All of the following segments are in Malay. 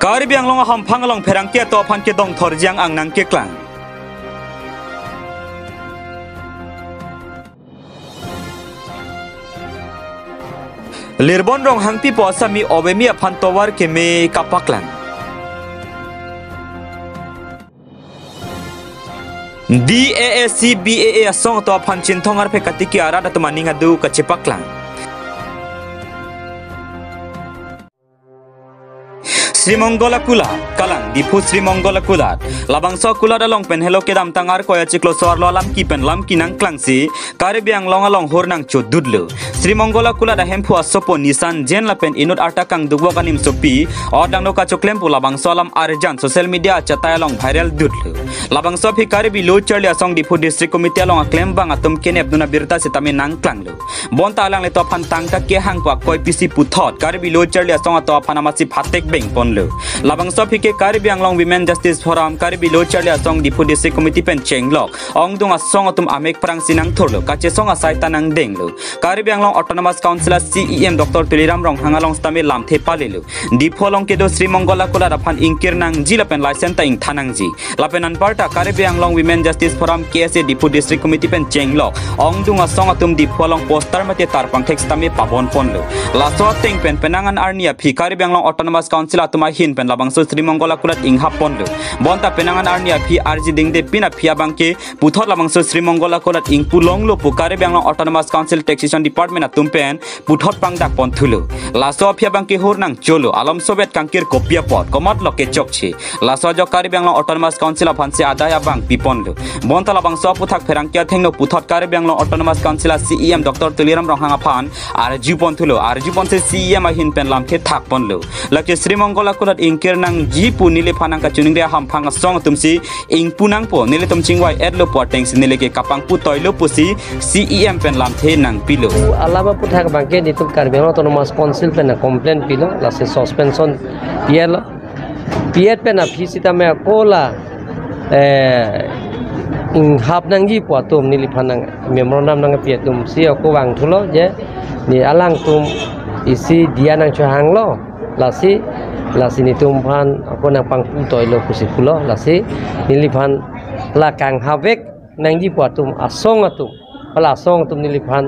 Kari biang long hampang long perang kia to pan ke dong thorjiang ang nang ke klang. Lirbon rong hang pi po sami obemi apan towar ke me kapaklang. DAAC BAA song to apan cintongar pe katiki arada to maninga du ka cepaklang. Sri Monggola Kula kalang dipu Sri Monggola Kula labangso kula dalong pen hello kedam tangar koya ciklo soar lo lam ki pen lam ki nang klangsi kare biang long along hor nang chodudlu Sri Monggola Kula da hempu asopo nisan jen la pen inut artakang dugwa kanim sopi odang no ka choklempu labangso lam arjan social media chataya long viral dudlu labangso phi kare bi lo charli asong dipu district committee long aklem bang atum kenep duna birta setame nang klanglu bonta alang le to phan tangka ke hang kwa koi pisi puthot kare bi lo charli asong to phanamasi phatek beng pon labang sopi ke kari biang long women justice forum kari bi lo charli asong dipu district committee pen chenglok ong dung asong atum amek prang sinang thorlo kache song asai tanang denglo kari biang long autonomous council CEM Dr. Tuliram rong hangalong stame lam the palelu dipo long ke do Sri Monggola Kula dapan ingkir nang ji lapen license ta ing thanang ji lapen an parta kari biang long women justice forum KSA dipu district committee pen chenglok ong dung asong atum dipo long poster mate tarpang text tame pabon ponlo laso ting pen penangan arnia phi kari biang long autonomous council atum hin pen labang so Sri Monggola Kulat ing hapon lo bonta penangan arnia phi RG dingde pina phia bangke puthor labang so Sri Monggola Kulat ing pulong lo pukare bang autonomous council taxation department atum pen puthor pangdak pon thulo laso phia bangke hor nang cholo alam sobet kangkir kopia pot komat loke chokche laso jokari bang autonomous council aphanse adaya bang pipon lo bonta labang so puthak pherangkia thengno puthor kare bang autonomous council CEM Dr. Tuliram rohang aphan RG pon thulo RG pon se CEM hin pen lam the thak pon lo lake Sri Monggola Kulat ingkir nang jipu nile phanang ka chuning ria hampang song tumsi ing punang po nile tumching wai edlo poteng nile ke kapang pu toilo pusi CEM pen lam the nang pilo alaba puthak bangke nitum karbeno autonomous council pen complaint pilo la se suspension pielo piet pen aphisita me kola ing hap nang ji po tum nile phanang memorandum nang piet tum si ko wang thulo je ni alang tum isi dia nang chhang lo lasi ni tumphan ako nang pangpu toilo kusikulo lasi niliphan lakang havek nang ji patum asong atum pala asong tum niliphan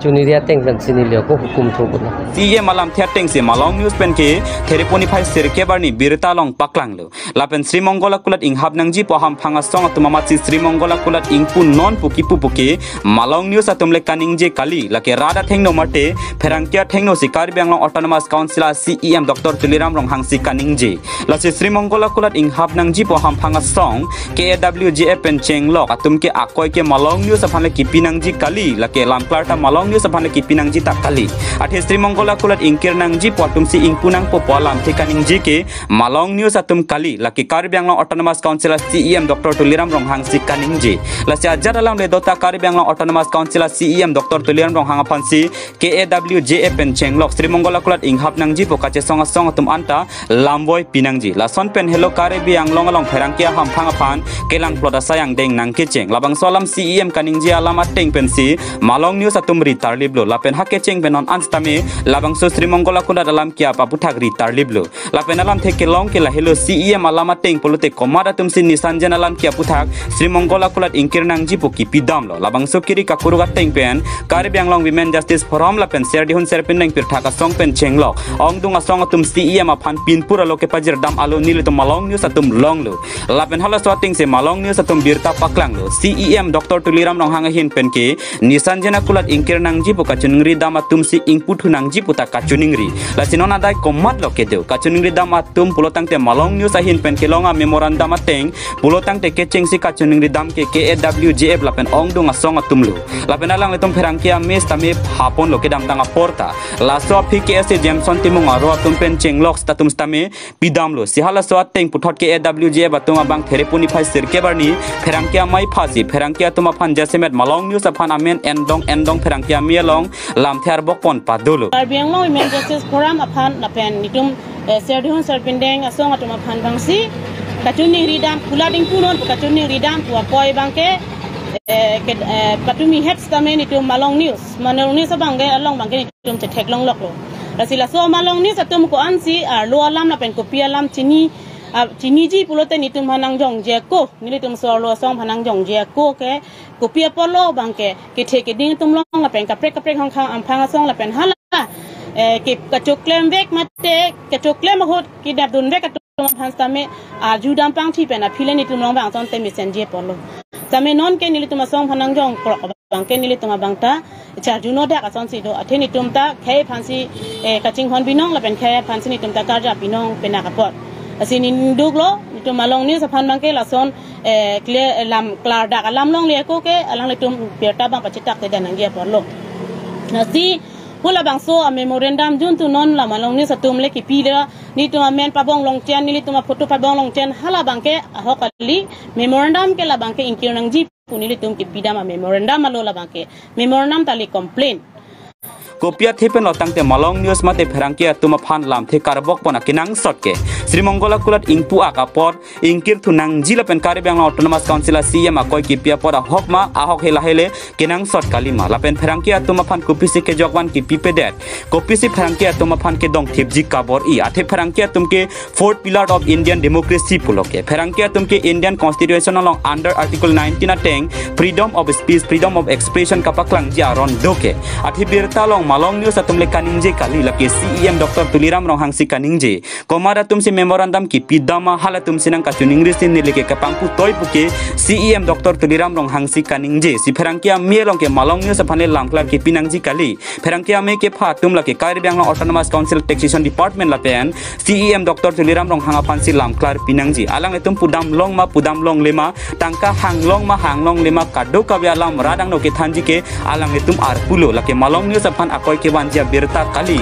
chuniria teng pen sinilio ko hukum thukuna CEM malam teng se malong news pen ke thereponi phai serke barni birta long paklang lo lapen Sri Monggola Kulat ing hab nang ji po ham phanga song atum machi Sri Monggola Kulat ing pu non puki puke malong news atum le kaning je kali lake rada thengno mate pherangkia thengno sikar biang long autonomous council CEM Dr. Tuliram rong hang si kaning je lase Sri Monggola Kulat ing hab nang ji po ham phanga song KAWJF pen chenglok atum ke akoi ke malong news aphan le kipinang ji kali lake lamklarta malong news aphan le kipinang ji tak kali athe Sri Monggola Kulat ingkir nang ji potum si ingpunang po polam thekaning ji ke malong news atum kali laki karbiang long autonomous council CEM Dr. Tuliram rong hang si kaning ji lasi ajar alam le dota karbiang long autonomous council CEM Dr. Tuliram rong hang aphan si KAWJF pen chenglok Sri Monggola Kulat ing hap nang ji po kache song atum anta lamboi pinang ji lason pen hello karbiang long along pherangkia ham phang aphan kelang ploda sayang deng nang ke cheng labang solam CEM kaning ji alama teng pen si malong news atum ritar liblo lapen hake cheng benon anstame labang so Sri Monggola Kulat dalam kia paputhak ritar liblo lapen alam theke long ke la hello CEM alama teng polote komada tum sin nisanjan alam kia puthak Sri Monggola Kulat ingkir nang ji poki pidam lo labang so kiri ka kuruga teng pen karbiang long women justice forum lapen ser dihun ser pen nang pirthaka song pen chenglo ong dung asong atum CEM aphan pinpura lo ke pajir dam alo nil to malong news atum long lo lapen hala swating se malong news atum birta paklang lo CEM Dr. Tuliram rong hang hin pen ke nisanjana Kulat ingkir nang ji po kachuningri dam atum si ingput hunang ji puta kachuningri lasinon adai komat lo kedeu kachuningri dam atum pulotang te malong news ahin pen kelonga memorandum ateng pulotang te kecheng si kachuningri dam ke KAWJF lapen ong dung asong atum lo lapen alang letum pherangkia mes tame hapon lo kedam tanga porta laso PKS Jameson timung aro atum pen chenglok statum stame pidam lo sihala so ateng puthot KAWJF atum abang thereponi phai sirke barni pherangkia mai phasi pherangkia tuma phan jasemet malong news aphan amen endong pherangkia mielong lam ther bokpon padolo karbiang long women justice forum aphan napen nitum serdihun serpindeng asong atum aphan bangsi kachuning ridam pulading punon kachuning ridam pu apoi bangke patumi heads tamen nitum malong news abangge along bangke nitum chetek long lok lo Rasila so malong ni satum ko ansi lo alam la pen kopi alam chini ji pulote ni tum hanang jong je ko ni tum so lo song hanang jong je ko ke kopi polo bangke ke theke ding tum long la pen ka prek hang khang am phang song la pen hala ke kachoklem vek mate kachoklem hot ki dab dun vek katum hanstame judam pang thi pen a phile ni tum long bang son te messenger polo tame non ke ni tum song hanang jong krok bang ke ni tum bang ta cha juno da ka son si do atheni tum ta khe phansi kaching hon binong la pen khe phansi ni tum ta karja binong pena ka pot asini nduglo itu malong ni sapan bangke lason clear lam klar dak alam long le ko ke alang le tum perta bang pacetak te dan ngia porlo nasi hula bang so a memorandum jun tu non la malong ni satum le ki pila ni tu men pa bong long chen ni tu ma photo pa bong long chen hala bangke hokali memorandum ke la bangke inkir nang ji punili tum ki pida ma memorandum alo la bangke memorandum tali complain Kopia thipen lotang te malong news mate pherangkia tuma phan lam the karbok pona kinang sotke Sri Monggola kulat ingpu akapor ingkir thunang jila pen Karbi Anglong Autonomous Council CM akoi kipia pora hokma ahok hela hele kinang sot kalima lapen pherangkia tuma phan kopisi ke jokwan ki pipedet kopisi pherangkia tuma phan ke dong thipji kabor I athe pherangkia tumke fourth pillar of Indian democracy puloke pherangkia tumke Indian constitution along under article 19 ateng freedom of speech freedom of expression kapaklang jaron doke athe birta long malong news atum le kaningje kali laki CEM Dr. Tuliram Rohangsi kaningje komara tum si memorandum ki pidama hala tum sinang kachuning risin nilike kapangpu toy puke CEM Dr. Tuliram Rohangsi kaningje si pherangkia mielong ke malong news apane lamklar ki pinangji kali pherangkia me ke pha tum laki Karbi Anglong Autonomous Council Taxation Department lapen CEM Dr. Tuliram Rohanga pansi lamklar pinangji alang etum pudam long lema tangka hanglong lema kado kabe alam radang no ke thanji ke alang etum arpulo laki malong news apan akoi ke wanjia birta kali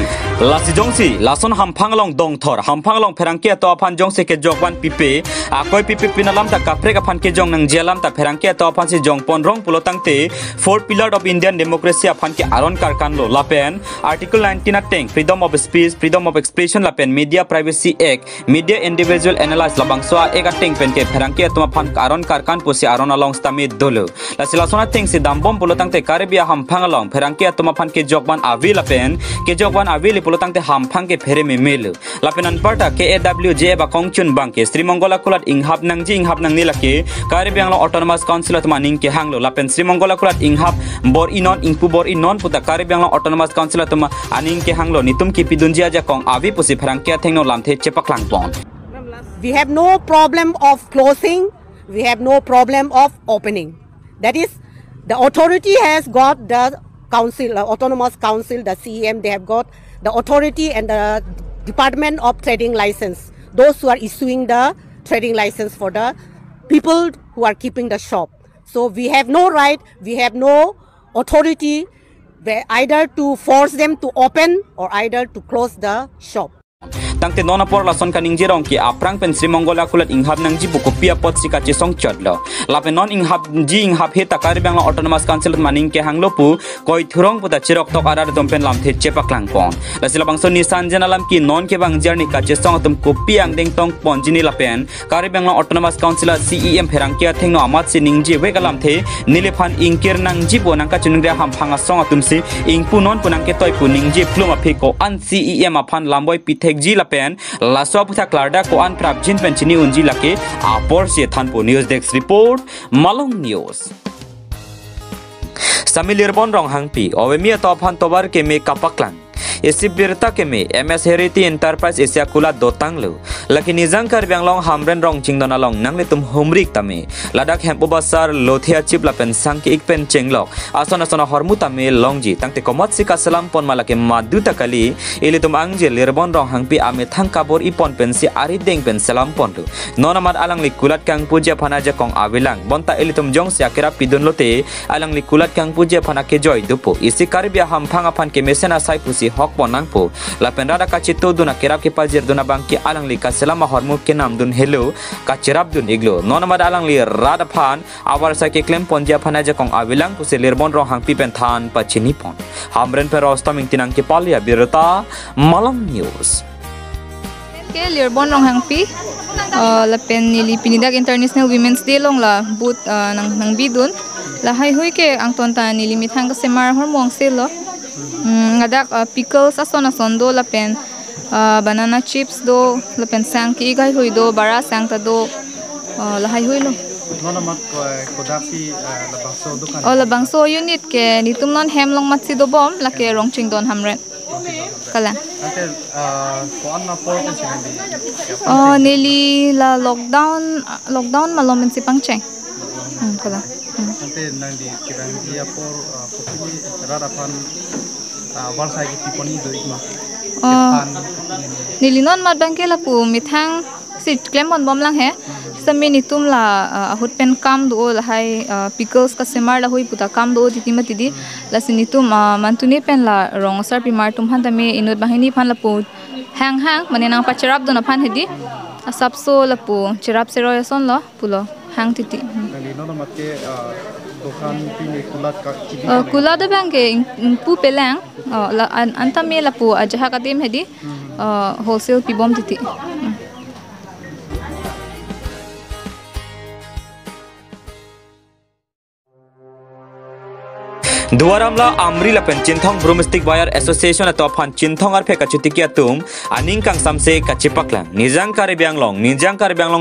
lasi jongsi lason hamphanglong dong thor hamphanglong pherangkia to aphan jongse ke jokwan pipe akoi pipe pinalam ta kapre aphan ke jong nang jelam ta pherangkia to aphan si jong ponrong pulotangte fourth pillar of Indian democracy aphan ke aron karkan lo lapen article 19 ateng freedom of speech freedom of expression lapen media privacy act media individual analyze labang soa ek ateng pen ke pherangkia to aphan aron karkan pusi aron along stame dolo lasi lasona teng si dambom pulotangte Karibia hamphanglong pherangkia to aphan ke jokwan avi lapen ke jokwan avi li pulotang te hamphang ke phere me melu lapen anparta KAWJ ba kongchun bangke Sri Monggola kulat inghap nang ni lake Karbi Anglong Autonomous Council atma ning ke hanglo lapen Sri Monggola kulat inghap bor inon ingpu bor inon puta Karbi Anglong Autonomous Council atma aning ke hanglo nitum ki pidunjia ja kong avi pusi pherangkia thengno lamthe chepaklang pon We have no problem of closing, we have no problem of opening. That is, the authority has got the council, autonomous council, the CEM, they have got the authority and the Department of Trading License, those who are issuing the trading license for the people who are keeping the shop. So we have no right, we have no authority either to force them to open or either to close the shop. tangte nona por lason kaning jirong ki aprang pen Sri Monggola kulat inghap nang ji buku pia pot sika chesong chodlo lape non inghap he takar Karbi Anglong Autonomous Council maning ke hanglo pu koi thurong puta chirok tok arar dompen lam the chepaklang pon lasila bangso ni sanjana lam ki non ke bang jarni ka chesong tum kopi ang deng tong pon jini lapen Karbi Anglong Autonomous Council CEM pherangkia thengno amat si ningji wegalam the nilefan ingkir nang ji bo nang ka chunung ham phanga song atum si ingpu non punang ke toy pu ningji pluma pheko an CEM aphan lamboi pithek ji pen laswa putha klarda ko an prabjin penchini unji lake apor se thanpo news desk report Malong news Samilir bon rong hangpi owemia to phan tobar ke me kapaklang esi birta ke me MS Heritage Enterprise Asia kula dotanglu laki nizang Karbi Anglong hamren rong chingdona long nangle tum humrik tame ladak hempo basar lothia chip la pen sang ke ik pen chenglok asona hormu tame longji tangte komot sika salam pon malake madu takali ili tum angje lirbon rong hangpi ame thang kabor ipon pen si ari deng pen salam pon tu nonamat alang likulat kang puja phanaja kong awilang bonta ili tum jong sia kera pidun lote alang likulat kang puja phanake joy dupo isi Karbi hamphanga phan ke mesena sai pusi hok ponangpo lapen rada kachito duna kerap ke pajir duna bangki alang li kaselama hormu ke nam dun hello kachirap dun iglo nonamad alang li rada phan awar sa ke klem ponja phanaja kong awilang puse lirbon rong hangpi pen than pachini pon hamren per ostaming tinang ke palia birta Malong news ke lirbon rong hangpi lapen nili pinidag International Women's Day long la but nang bidun la hai hui ke ang tonta nili mithang ka semar hormong selo ngadak pickles ason do lapen banana chips do lapen sang ki gai hui do bara sang ta do lahai hui lo nona mat kodapi labangso dukan labangso unit ke nitum non hem long mat si do bom lake rongching don hamren kala ante ko anna por kan sinandi neli la lockdown malom si pangcheng kala ante nandi kirangia por populi rarapan warsai ki tiponi do ikma nilinon mat bangke la pu mithang si klemon bom lang he sami nitum la ahut pen kam do la hai pickles ka semar la hoi puta kam do titimati di la sinitum mantuni pen la rong sar pimar tum han tame inut bahini phan la pu hang mane nang pa cherap do na phan hedi asap so la pu cherap se roy son lo pulo hang titi nona mat ke dokan pini kulat ka kula do bangke pu pelang la antame la pu ajaha kadem hedi wholesale pibom titi Duaramla amri lapen Cinthong Broomstick Buyer Association atau pan Cinthong arpe kacuti kiatum aning kang samse kacipaklang nijang kare bianglong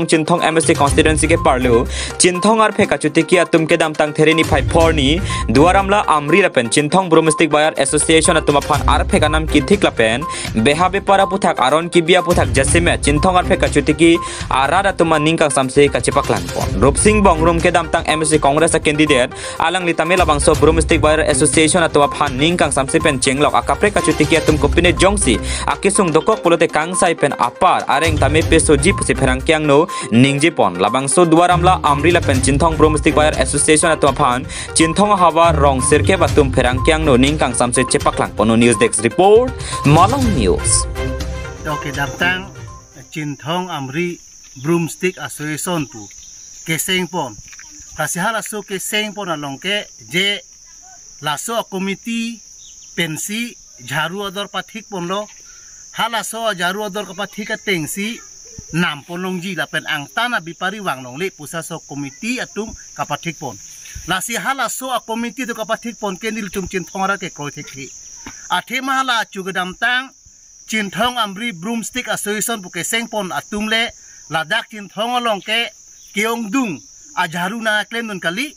Cinthong MSC constituency ke parlu Cinthong arpe kacuti kiatum ke damtang thereni phai porni Duaramla amri lapen Cinthong Broomstick Buyer Association atau pan arpe kanam kithik lapen behabe para puthak aron kibia puthak jasime Cinthong arpe kacuti ki arada tuma ningkang samse kacipaklang pon Rupsing Bongrum ke damtang MSC Congress candidate alang litamela bangso Broomstick Buyer Association atau pan ningkang samse pen jenglok akapre kacuti kiatum kopine jongsi akisung dokok pulote kangsai pen apar areng tame peso ji pusi perangkyang no ningje pon labangso Duaramla amri la pen Cinthong Broomstick Buyer Association atau pan Cinthong hawa rong sirke batum perangkyang no ningkang samse cepaklang pono news desk report Malong News. Oke datang Cinthong amri Broomstick Association tu keseng pon kasih halaso keseng pon alongke je laso komiti pensi jaru ador pathik ponlo halaso jaru ador ka pathik tengsi nam ponlongji la pen angtana bipari wanglong le pusaso komiti atum ka pathik pon lasi halaso komiti to ka pathik pon kenil tum Cinthongara ke krothekhi athe mahala chugadam tang Cinthong amri Broomstick Association puke sengpon atumle ladak Cinthong longke keongdung ajaru na klendon kali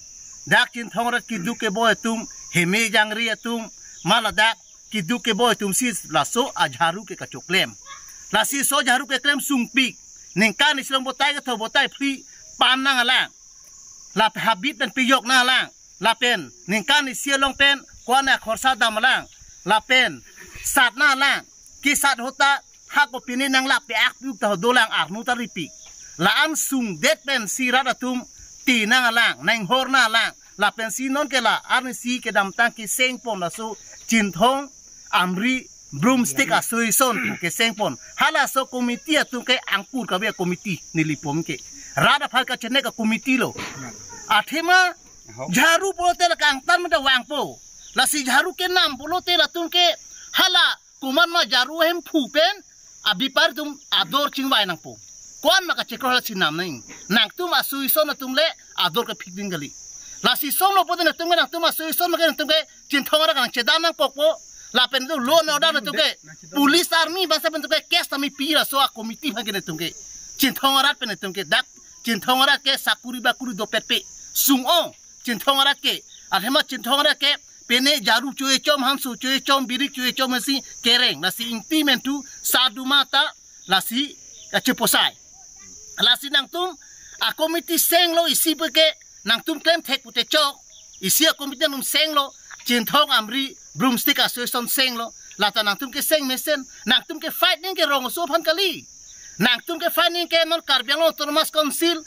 dak Cinthongara kiduke boy tum heme jangri atum maladak kiduke boy tum sis laso ajaru ke kacuklem lasi so jaru ke klem sungpik ningkan islong botai ke tho botai pri panang alang la habit dan piyok na alang la pen ningkan isielong pen kwana khorsa damalang la pen sat na alang kisat hota hako pinin nang la pe ak pu ta dolang arnu taripi la am sung det pen sirat atum ti nang alang nang hor na alang la pensi non ke la arnisi ke dam tang ki sengpon la so Cinthong amri Broomstick Association ke sengpon hala so komiti atum ke angpur ka be komiti nilipom ke rada phal ka chene ka komiti lo athema jaru polote la kang tan mata wangpo la si jaru ke nam polote la tum ke hala kuman ma jaru hem phupen abipar tum ador chingwai nang po kon ma ka chekro la sinam nang nang tum association atum le ador ka phikding gali lasi song lo poden tum nang tum association ma tum ke Cinthongara kang chedam nang pokpo la pen do lo no da tum ke police army basa pen tum ke kes tami pira so a komiti ma ke tum ke Cinthongara pen tum ke dak Cinthongara ke sakuri bakuri do pepe sungong Cinthongara ke arhema Cinthongara ke pene jaru cuy com hamsu cuy com birik cuy com masi kereng lasi intimentu sadu mata lasi kaceposai lasi nang tum a komiti senglo isi peke nang tum klem tek pute chok isi a komiti num senglo Cinthong amri Broomstick Association senglo lata nang tum ke seng mesen nang tum ke fight ning ke rong so phan kali nang tum ke fight ning ke non Karbiang Autonomous Council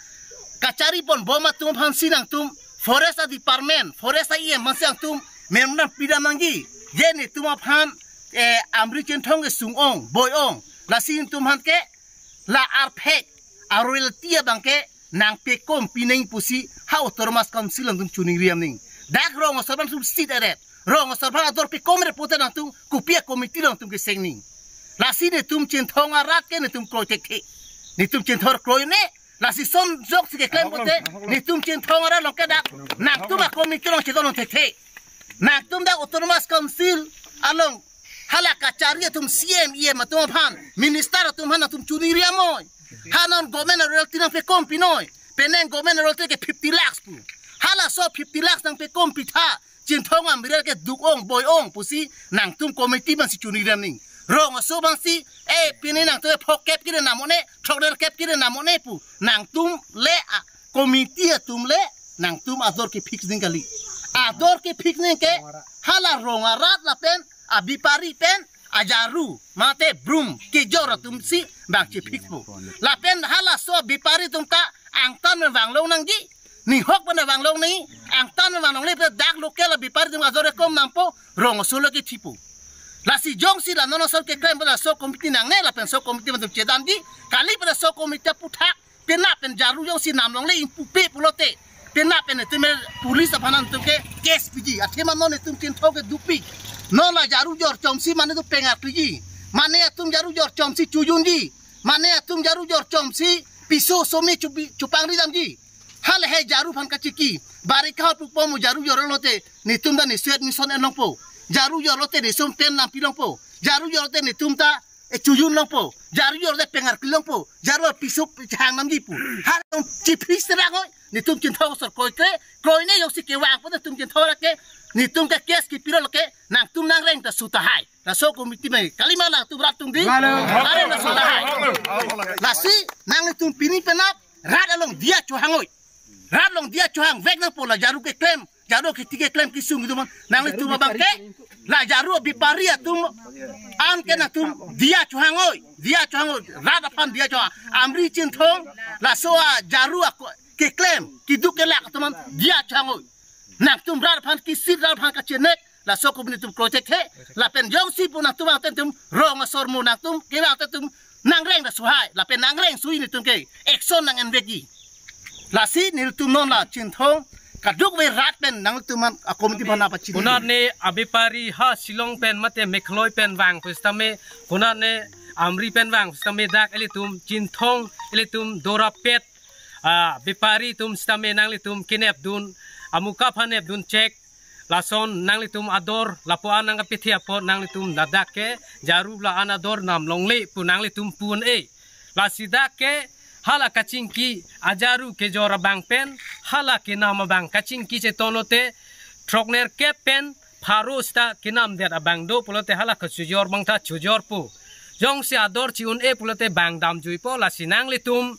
kacari pon boma tum phan si nang tum forest department forest IM masang tum memang pida manggi jeni tuma phan amri Cinthong ke sungong boyong la sin tum han ke la arpek arwel tia bangke nang pekom pineng pusi ha Autonomous Council tum chuning riam ning dak rong sorban tum sit eret rong sorban ador pekom repute nang tum kupia komiti nang tum ke sengning la sin tum Cinthong arat ke tum project ke ni tum Cinthong kroy ne la si son jok si ke klem bote ni tum Cinthong arat long ke dak nang tum a komiti nang chedon te nang tum da Autonomous Council along hala kacaria tum CM ie matum pan minister tum hana tum curi ria moy hanon government royalty nang pe kompi noy peneng government royalty ke 50 lakhs pu hala so 50 lakhs nang pe kompi tha chin thong am ria ke duk ong boy ong pusi nang tum committee ban si curi ria ning rong aso bang si pini nang tu phok kep ki namone thokder kep ki namone pu nang tum le committee tum le nang tum ador ki fix ning kali ador ki fix ning ke hala rong arat la pen abipari pen ajaru mate brum ki jora tum si bang ki fix pu la pen hala so bipari tum ta angtan me wang long nang gi ni hok pen wang long ni angtan me wang long le pe dak lokal bipari tum ador kom nang po rong aso lo ki tipu la si jong si la nono so ke klaim pada so komiti nang ne la pen so komiti matum cedan di kali pada so komiti puthak pena pen jaru jong si nam long le impu pe pulote pena pen tu me pulis apanan tu ke case piji athema non tum tin thoke dupi no la jaru jor chomsi mane tu pengar piji mane tum jaru jor chomsi chujun ji mane tum jaru jor chomsi piso somi cupang ridam ji hal he jaru phan ka chiki bari ka pu pomu jaru jor lote ni tum da ni suet mission enong po jaru jor lote ni som ten lam pilong po jaru jor lote ni tum ta chujun long po jaru jor lote pengar kilong po jaru piso hang nam ji pu har chi pris ra ngoi ni tum chin thau sor koi ne yo si ke wang po tum chin thau ra ke ni tum ka kes ki piro ke nang tum nang reng ta suta hai la so komiti me kalima la tum rat tum di are na suta hai la si nang ni tum pini penap rat along dia chu hangoi rat long dia chu hang vek nang po la jaru ke claim jaru ke tike claim ki sung dum nang ni tum bang ke la jaru bi paria tum an ke na tum dia chu hangoi rat apan dia chu amri chin thong la so jaru ke claim ki du ke lak teman dia chu hangoi nak tum rar phan ki sit rar phan ka chenek la so ko tum project he la pen jong si pu nak tum aten tum rong asor mu nak tum ke wa tum nang reng da suhai la pen nang reng sui ni tum ke action nang en vegi la si ni tum non la chin thong ka duk we rat pen nang tum man komiti bana pa chin kunat ne abipari ha silong pen mate mekhloi pen wang pustame kunat ne amri pen wang pustame dak eli tum chin thong eli tum dora pet bipari tum stame nang li tum kinep dun amuka phanep dun check lason nang litum ador lapuan nang pithi apo nang litum dadake jaru la anador nam longle pu nang litum pun la sidake hala kachingki ajaru ke jora bang pen hala ke nama bang kachingki che tonote trokner ke pen farosta kinam der abang do pulote hala khujor bang tha chujor pu jong si ador chiun pulote bang dam jui po la sinang litum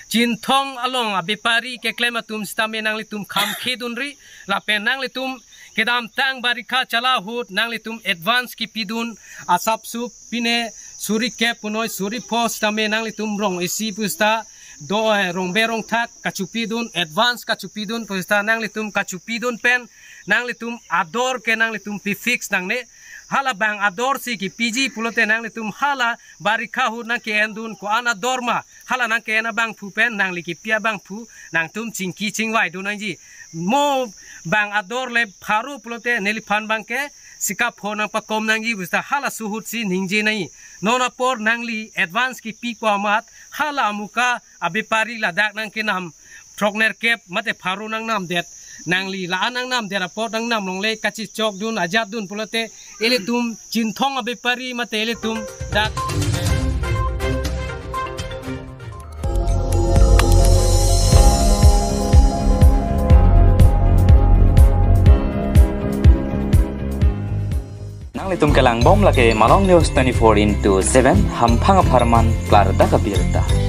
chin thong along abipari ke klema tum stame nang litum kham khedunri la pen nang litum kedam tang barika chala hut nang litum advance ki pidun asap sup pine suri ke punoi suri post stame nang litum rong isi pusta do rong berong thak kachupidun advance kachupidun pusta nang litum kachupidun pen nang litum ador ke nang litum pi fix nang ne hala bang ador si ki PG pulote nang litum hala barika hu nang ke endun ko ana dorma hala nang ke na bang pu pen nang liki pia bang pu nang tum chingki chingwai du nang ji mo bang ador le pharu pulote neli phan bang ke sika phona pa kom nang ji busta hala suhut si ningje nai nona por nang li advance ki pi ko mat hala muka abipari ladak nang ke nam trokner kep mate pharu nang nam det nang li la nang nam dera pot nang nam long le kachi chok dun ajat dun pulote ele tum chin thong abipari mate ele tum dak nang litum kelang bom lake Malong News 24/7 ham phanga pharman klar da kabirta